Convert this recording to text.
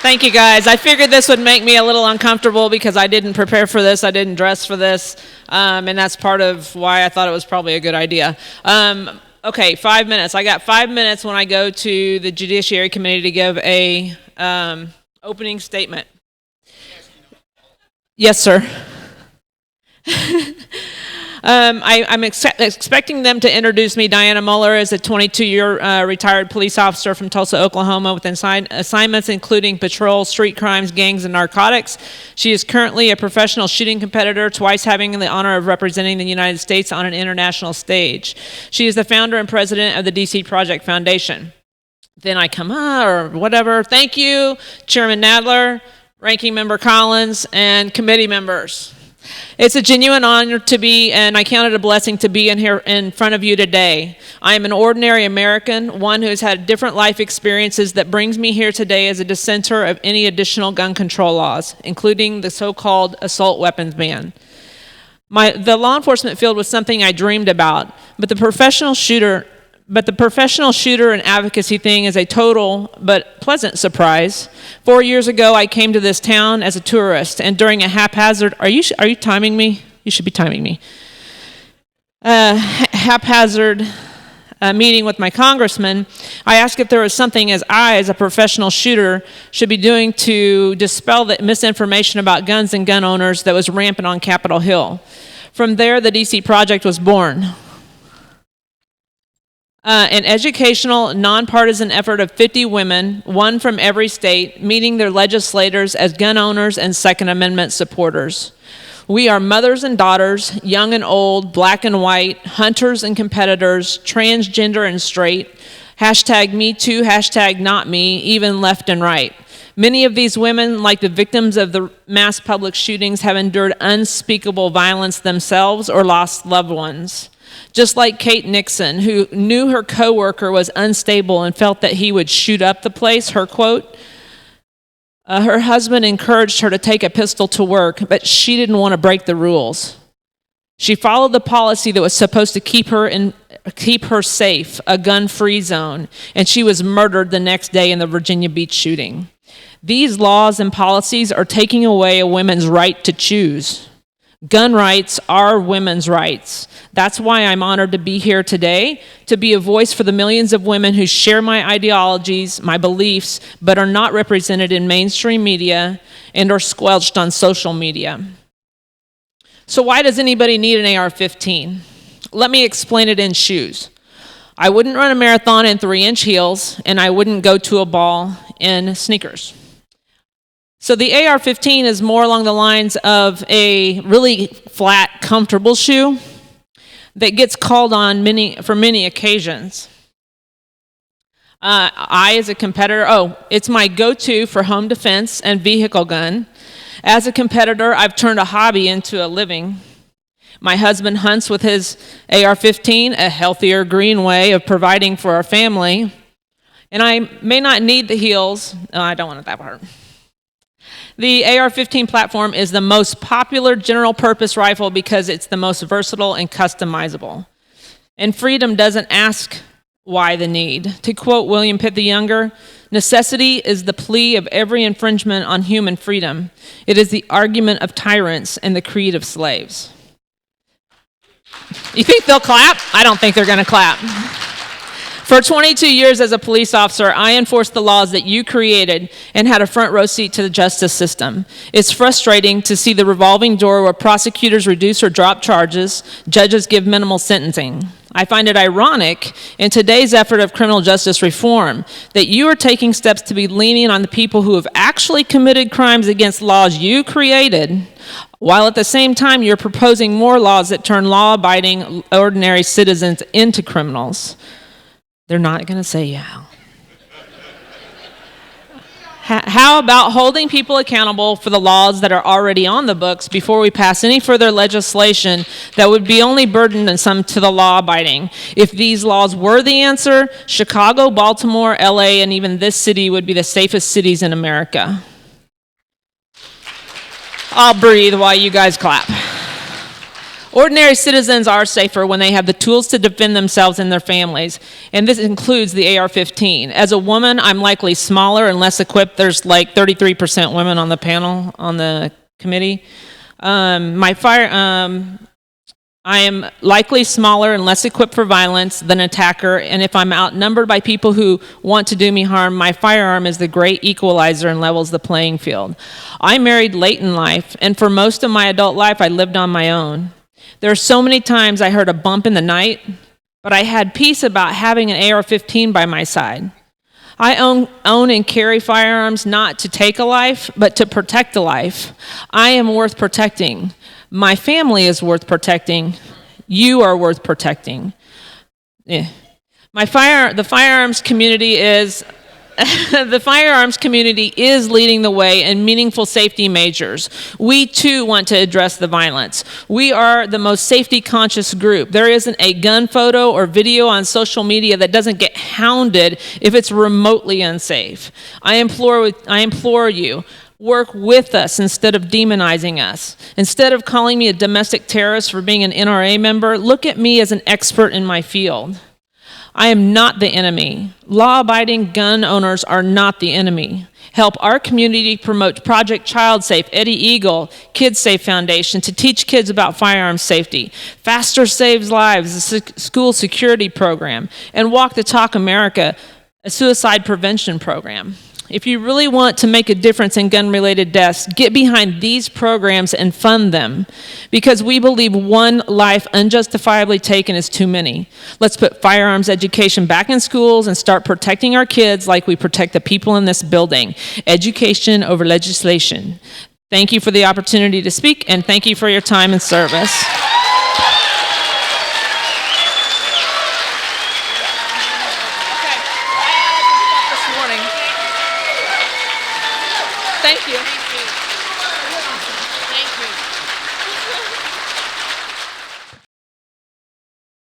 Thank you, guys. I figured this would make me a little uncomfortable because I didn't prepare for this. I didn't dress for this. And that's part of why I thought it was probably a good idea. Okay, 5 minutes. I got 5 minutes when I go to the Judiciary Committee to give a opening statement. Yes, sir. I'm expecting them to introduce me. Dianna Muller is a 22-year retired police officer from Tulsa, Oklahoma, with assignments including patrol, street crimes, gangs, and narcotics. She is currently a professional shooting competitor, twice having the honor of representing the United States on an international stage. She is the founder and president of the DC Project Foundation. Then I come, or whatever. Thank you, Chairman Nadler, Ranking Member Collins, and committee members. It's a genuine honor to be, and I count it a blessing to be in here in front of you today. I am an ordinary American, one who has had different life experiences that brings me here today as a dissenter of any additional gun control laws, including the so-called assault weapons ban. The law enforcement field was something I dreamed about, but the professional shooter and advocacy thing is a total but pleasant surprise. 4 years ago, I came to this town as a tourist, and during a haphazard, are you timing me? You should be timing me. Haphazard meeting with my congressman, I asked if there was something as a professional shooter, should be doing to dispel the misinformation about guns and gun owners that was rampant on Capitol Hill. From there, the DC Project was born. An educational, nonpartisan effort of 50 women, one from every state, meeting their legislators as gun owners and Second Amendment supporters. We are mothers and daughters, young and old, black and white, hunters and competitors, transgender and straight, hashtag me too, hashtag not me, even left and right. Many of these women, like the victims of the mass public shootings, have endured unspeakable violence themselves or lost loved ones. Just like Kate Nixon, who knew her coworker was unstable and felt that he would shoot up the place, her quote, her husband encouraged her to take a pistol to work, but she didn't want to break the rules. She followed the policy that was supposed to keep her safe, a gun-free zone, and she was murdered the next day in the Virginia Beach shooting. These laws and policies are taking away a woman's right to choose. Gun rights are women's rights. That's why I'm honored to be here today, to be a voice for the millions of women who share my ideologies, my beliefs, but are not represented in mainstream media and are squelched on social media. So why does anybody need an AR-15? Let me explain it in shoes. I wouldn't run a marathon in 3-inch heels, and I wouldn't go to a ball in sneakers. So the AR-15 is more along the lines of a really flat, comfortable shoe that gets called on for many occasions. I, as a competitor, it's my go-to for home defense and vehicle gun. As a competitor, I've turned a hobby into a living. My husband hunts with his AR-15, a healthier, green way of providing for our family. And I may not need the heels. I don't want that part. The AR-15 platform is the most popular general-purpose rifle because it's the most versatile and customizable. And freedom doesn't ask why the need. To quote William Pitt the Younger, necessity is the plea of every infringement on human freedom. It is the argument of tyrants and the creed of slaves. You think they'll clap? I don't think they're going to clap. For 22 years as a police officer, I enforced the laws that you created and had a front row seat to the justice system. It's frustrating to see the revolving door where prosecutors reduce or drop charges, judges give minimal sentencing. I find it ironic in today's effort of criminal justice reform that you are taking steps to be lenient on the people who have actually committed crimes against laws you created, while at the same time you're proposing more laws that turn law-abiding, ordinary citizens into criminals. They're not going to say yeah. How about holding people accountable for the laws that are already on the books before we pass any further legislation that would be only burdensome to the law-abiding? If these laws were the answer, Chicago, Baltimore, LA, and even this city would be the safest cities in America. I'll breathe while you guys clap. Ordinary citizens are safer when they have the tools to defend themselves and their families, and this includes the AR-15. As a woman, I'm likely smaller and less equipped. There's like 33% women on the panel, on the committee. I am likely smaller and less equipped for violence than an attacker, and if I'm outnumbered by people who want to do me harm, my firearm is the great equalizer and levels the playing field. I married late in life, and for most of my adult life, I lived on my own. There are so many times I heard a bump in the night, but I had peace about having an AR-15 by my side. I own and carry firearms not to take a life, but to protect a life. I am worth protecting. My family is worth protecting. You are worth protecting. The firearms community is the firearms community is leading the way in meaningful safety measures. We too want to address the violence. We are the most safety conscious group. There isn't a gun photo or video on social media that doesn't get hounded if it's remotely unsafe. I implore you, work with us instead of demonizing us. Instead of calling me a domestic terrorist for being an NRA member, look at me as an expert in my field. I am not the enemy. Law-abiding gun owners are not the enemy. Help our community promote Project Child Safe, Eddie Eagle, Kids Safe Foundation to teach kids about firearms safety. Faster Saves Lives, a school security program. And Walk the Talk America, a suicide prevention program. If you really want to make a difference in gun-related deaths, get behind these programs and fund them, because we believe one life unjustifiably taken is too many. Let's put firearms education back in schools and start protecting our kids like we protect the people in this building. Education over legislation. Thank you for the opportunity to speak, and thank you for your time and service. Thank you.